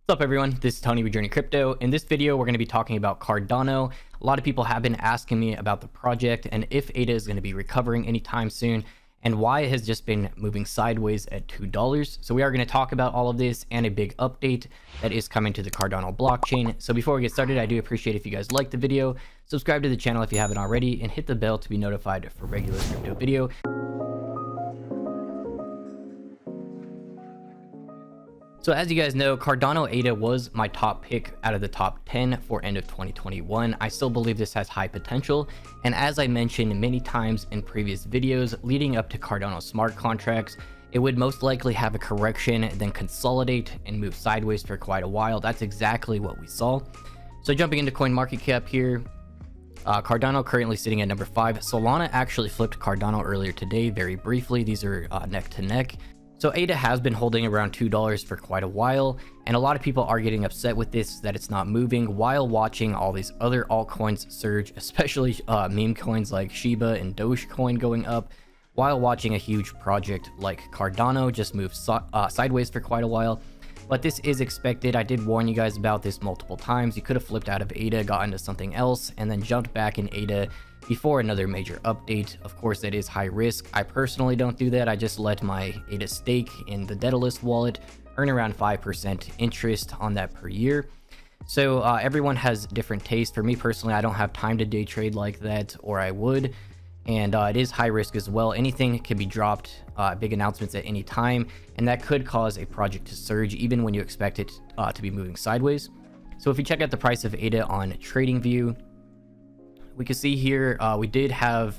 What's up everyone, this is Tony with JRNYcrypto. In this video, we're going to be talking about Cardano. A lot of people have been asking me about the project and if ADA is going to be recovering anytime soon and why it has just been moving sideways at $2. So we are going to talk about all of this and a big update that is coming to the Cardano blockchain. So before we get started, I do appreciate if you guys like the video, subscribe to the channel if you haven't already, and hit the bell to be notified for regular crypto video. So as you guys know, Cardano ADA was my top pick out of the top 10 for end of 2021. I still believe this has high potential. And as I mentioned many times in previous videos leading up to Cardano smart contracts, it would most likely have a correction, then consolidate and move sideways for quite a while. That's exactly what we saw. So jumping into CoinMarketCap here, Cardano currently sitting at number 5. Solana actually flipped Cardano earlier today, very briefly. These are neck to neck. So ADA has been holding around $2 for quite a while, and a lot of people are getting upset with this, that it's not moving, while watching all these other altcoins surge, especially meme coins like Shiba and Dogecoin going up, while watching a huge project like Cardano just move sideways for quite a while. But this is expected. I did warn you guys about this multiple times. You could have flipped out of ADA, got into something else, and then jumped back in ADA before another major update. Of course, that is high risk. I personally don't do that. I just let my ADA stake in the Daedalus wallet earn around 5% interest on that per year. So everyone has different tastes. For me personally, I don't have time to day trade like that, or I would. And it is high risk as well. Anything can be dropped, big announcements at any time, and that could cause a project to surge even when you expect it to be moving sideways. So if you check out the price of ADA on TradingView, we can see here we did have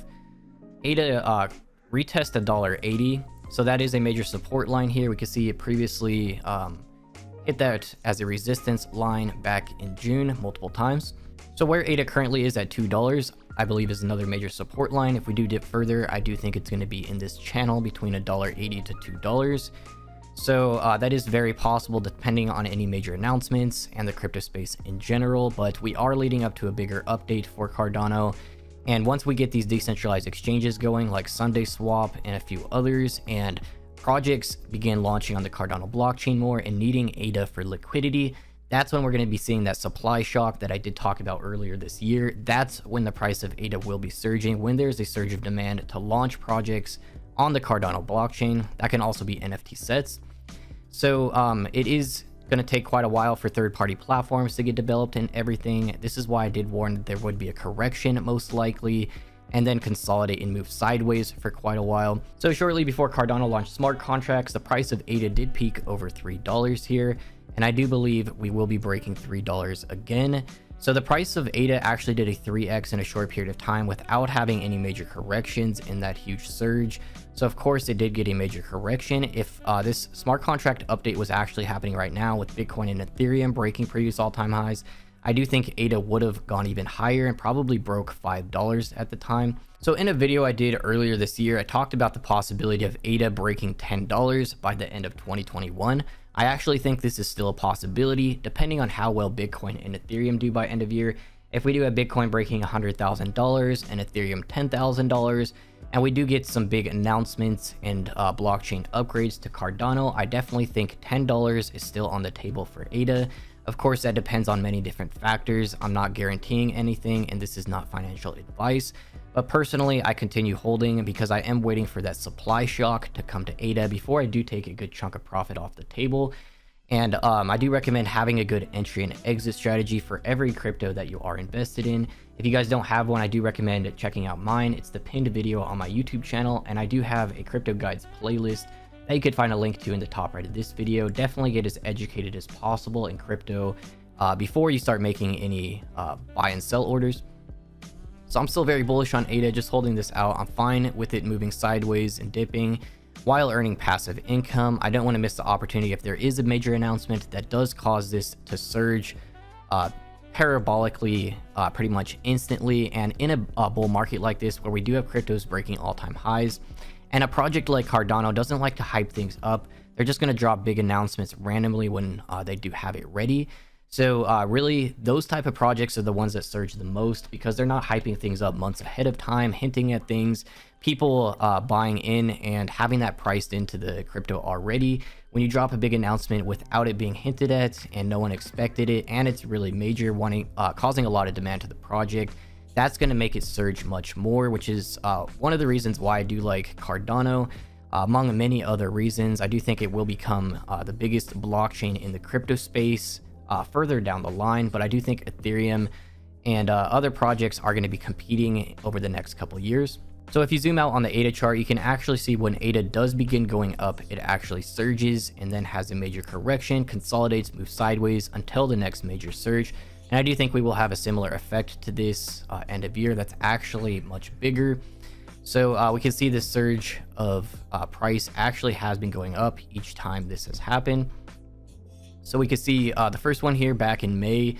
ADA retest $1.80. So that is a major support line here. We can see it previously hit that as a resistance line back in June multiple times. So where ADA currently is at $2, I believe is another major support line. If we do dip further, I do think it's going to be in this channel between $1.80 to $2. So that is very possible depending on any major announcements and the crypto space in general, but we are leading up to a bigger update for Cardano. And once we get these decentralized exchanges going like Sunday Swap and a few others, and projects begin launching on the Cardano blockchain more and needing ADA for liquidity, that's when we're going to be seeing that supply shock that I did talk about earlier this year. That's when the price of ADA will be surging, when there's a surge of demand to launch projects on the Cardano blockchain. That can also be NFT sets. So it is going to take quite a while for third-party platforms to get developed and everything. This is why I did warn that there would be a correction most likely, and then consolidate and move sideways for quite a while. So shortly before Cardano launched smart contracts, the price of ADA did peak over $3 here, and I do believe we will be breaking $3 again. So the price of ADA actually did a 3x in a short period of time without having any major corrections in that huge surge. So of course it did get a major correction. If this smart contract update was actually happening right now with Bitcoin and Ethereum breaking previous all-time highs, I do think ADA would have gone even higher and probably broke $5 at the time. So in a video I did earlier this year, I talked about the possibility of ADA breaking $10 by the end of 2021. I actually think this is still a possibility depending on how well Bitcoin and Ethereum do by end of year. If we do have Bitcoin breaking $100,000 and Ethereum $10,000, and we do get some big announcements and blockchain upgrades to Cardano, I definitely think $10 is still on the table for ADA. Of course, that depends on many different factors. I'm not guaranteeing anything, and this is not financial advice. But personally, I continue holding because I am waiting for that supply shock to come to ADA before I do take a good chunk of profit off the table. And I do recommend having a good entry and exit strategy for every crypto that you are invested in. If you guys don't have one, I do recommend checking out mine. It's the pinned video on my YouTube channel, and I do have a crypto guides playlist that you could find a link to in the top right of this video. Definitely get as educated as possible in crypto before you start making any buy and sell orders. So I'm still very bullish on ADA, just holding this out. I'm fine with it moving sideways and dipping while earning passive income. I don't want to miss the opportunity if there is a major announcement that does cause this to surge parabolically pretty much instantly. And in a bull market like this, where we do have cryptos breaking all-time highs, and a project like Cardano doesn't like to hype things up, they're just going to drop big announcements randomly when they do have it ready. So really, those type of projects are the ones that surge the most because they're not hyping things up months ahead of time, hinting at things, people buying in and having that priced into the crypto already, when you drop a big announcement without it being hinted at and no one expected it, and it's really major, causing a lot of demand to the project, that's going to make it surge much more, which is one of the reasons why I do like Cardano. Among many other reasons, I do think it will become the biggest blockchain in the crypto space further down the line, but I do think Ethereum and other projects are going to be competing over the next couple years. So if you zoom out on the ADA chart, you can actually see when ADA does begin going up, it actually surges and then has a major correction, consolidates, moves sideways until the next major surge. And I do think we will have a similar effect to this end of year that's actually much bigger. So we can see this surge of price actually has been going up each time this has happened. So we can see the first one here back in May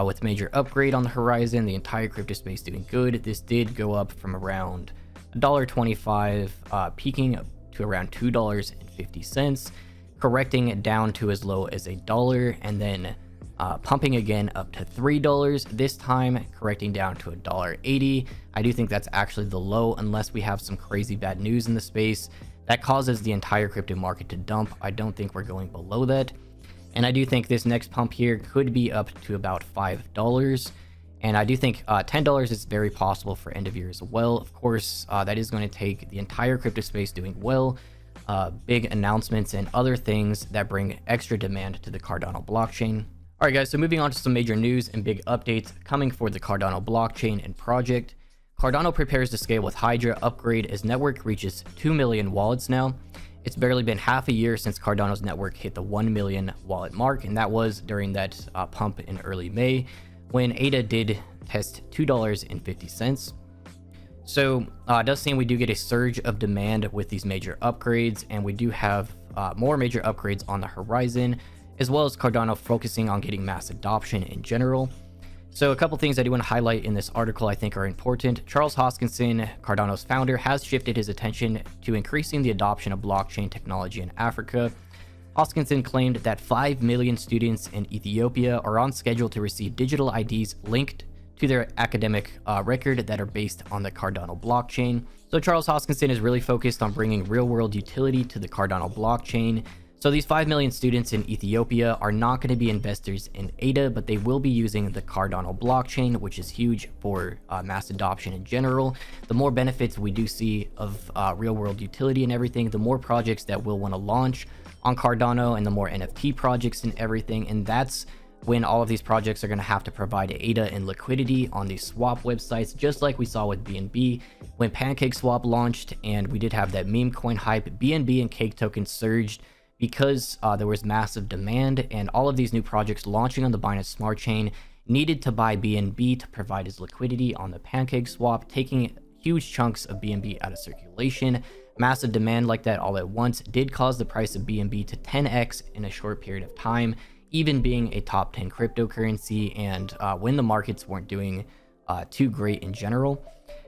with major upgrade on the horizon, the entire crypto space doing good. This did go up from around $1.25, peaking up to around $2.50, correcting it down to as low as $1, and then pumping again up to $3, this time correcting down to $1.80. I do think that's actually the low, unless we have some crazy bad news in the space that causes the entire crypto market to dump. I don't think we're going below that. And I do think this next pump here could be up to about $5. And I do think $10 is very possible for end of year as well. Of course, that is going to take the entire crypto space doing well, big announcements and other things that bring extra demand to the Cardano blockchain. All right, guys, so moving on to some major news and big updates coming for the Cardano blockchain and project. Cardano prepares to scale with Hydra upgrade as network reaches 2 million wallets now. It's barely been half a year since Cardano's network hit the 1 million wallet mark, and that was during that pump in early May, when ADA did test $2.50. So it does seem we do get a surge of demand with these major upgrades, and we do have more major upgrades on the horizon, as well as Cardano focusing on getting mass adoption in general. So a couple things I do want to highlight in this article I think are important. Charles Hoskinson, Cardano's founder, has shifted his attention to increasing the adoption of blockchain technology in Africa. Hoskinson claimed that 5 million students in Ethiopia are on schedule to receive digital IDs linked to their academic record that are based on the Cardano blockchain. So Charles Hoskinson is really focused on bringing real-world utility to the Cardano blockchain. So these 5 million students in Ethiopia are not going to be investors in ADA, but they will be using the Cardano blockchain, which is huge for mass adoption in general. The more benefits we do see of real-world utility and everything, the more projects that will want to launch on Cardano, and the more NFT projects and everything. And that's when all of these projects are going to have to provide ADA and liquidity on these swap websites, just like we saw with BNB when PancakeSwap launched, and we did have that meme coin hype. BNB and Cake token surged because there was massive demand, and all of these new projects launching on the Binance Smart Chain needed to buy BNB to provide its liquidity on the PancakeSwap, taking huge chunks of BNB out of circulation. Massive demand like that all at once did cause the price of BNB to 10x in a short period of time, even being a top 10 cryptocurrency, and when the markets weren't doing too great in general.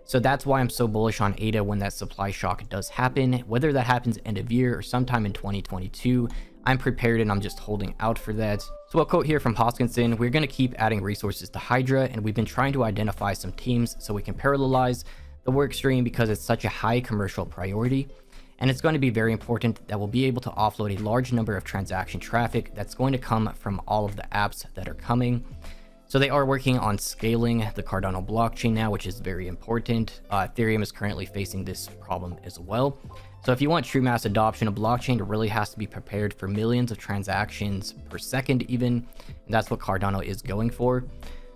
So that's why I'm so bullish on ADA when that supply shock does happen. Whether that happens end of year or sometime in 2022, I'm prepared and I'm just holding out for that. So a quote here from Hoskinson: "We're going to keep adding resources to Hydra, and we've been trying to identify some teams so we can parallelize the work stream because it's such a high commercial priority. And it's going to be very important that we'll be able to offload a large number of transaction traffic that's going to come from all of the apps that are coming." So they are working on scaling the Cardano blockchain now, which is very important. Ethereum is currently facing this problem as well. So if you want true mass adoption, a blockchain really has to be prepared for millions of transactions per second even, and that's what Cardano is going for.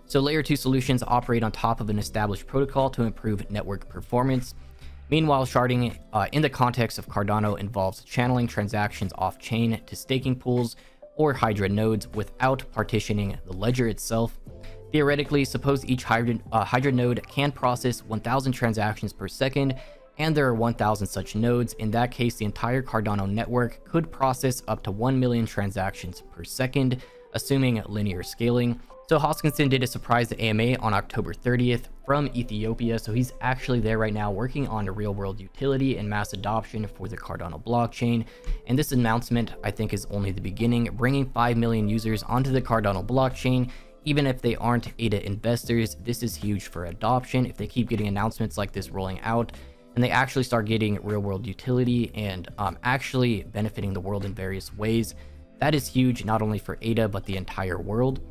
So layer 2 solutions operate on top of an established protocol to improve network performance. Meanwhile, sharding in the context of Cardano involves channeling transactions off-chain to staking pools or Hydra nodes without partitioning the ledger itself. Theoretically, suppose each Hydra node can process 1,000 transactions per second, and there are 1,000 such nodes. In that case, the entire Cardano network could process up to 1 million transactions per second, assuming linear scaling. So Hoskinson did a surprise AMA on October 30th from Ethiopia. So he's actually there right now working on a real world utility and mass adoption for the Cardano blockchain. And this announcement, I think, is only the beginning, bringing 5 million users onto the Cardano blockchain. Even if they aren't ADA investors, this is huge for adoption if they keep getting announcements like this rolling out. And and they actually start getting real world utility and actually benefiting the world in various ways, that is huge, not only for ADA, but the entire world.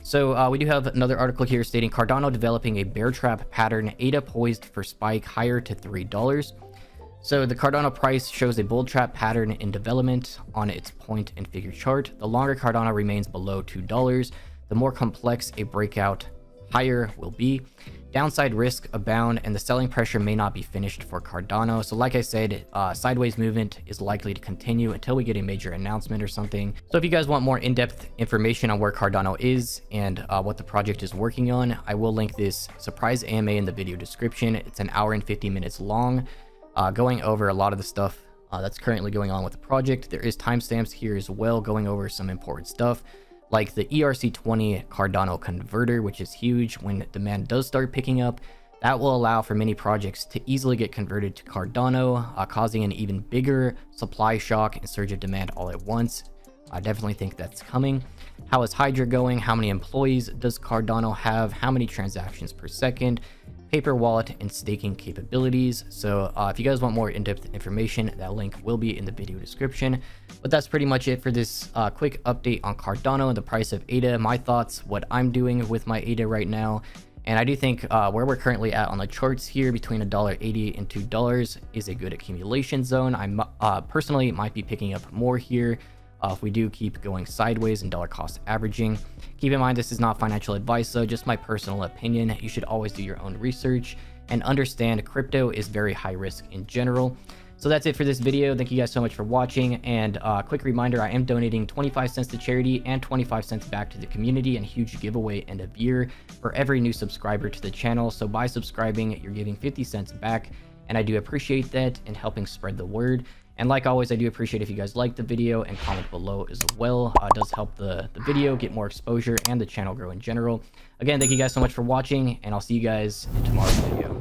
So we do have another article here stating Cardano developing a bear trap pattern, ADA poised for spike higher to $3. So the Cardano price shows a bull trap pattern in development on its point and figure chart. The longer Cardano remains below $2, the more complex a breakout higher will be. Downside risk abound, and the selling pressure may not be finished for Cardano. So like I said, sideways movement is likely to continue until we get a major announcement or something. So if you guys want more in-depth information on where Cardano is and what the project is working on, I will link this surprise AMA in the video description. It's an hour and 50 minutes long, going over a lot of the stuff that's currently going on with the project. There is timestamps here as well, going over some important stuff, like the ERC20 Cardano converter, which is huge. When demand does start picking up, that will allow for many projects to easily get converted to Cardano, causing an even bigger supply shock and surge of demand all at once. I definitely think that's coming. How is Hydra going? How many employees does Cardano have? How many transactions per second? Paper wallet and staking capabilities. So if you guys want more in-depth information, that link will be in the video description. But that's pretty much it for this quick update on Cardano and the price of ADA, my thoughts, what I'm doing with my ADA right now. And I do think where we're currently at on the charts here between $1.80 and $2 is a good accumulation zone. I personally might be picking up more here if we do keep going sideways and dollar cost averaging. Keep in mind, this is not financial advice, though, just my personal opinion. You should always do your own research and understand crypto is very high risk in general. So that's it for this video. Thank you guys so much for watching. And quick reminder, I am donating 25 cents to charity and 25 cents back to the community, and a huge giveaway end of year for every new subscriber to the channel. So by subscribing, you're giving 50 cents back, and I do appreciate that and helping spread the word. And like always, I do appreciate if you guys like the video and comment below as well. It does help the video get more exposure and the channel grow in general. Again, thank you guys so much for watching, and I'll see you guys in tomorrow's video.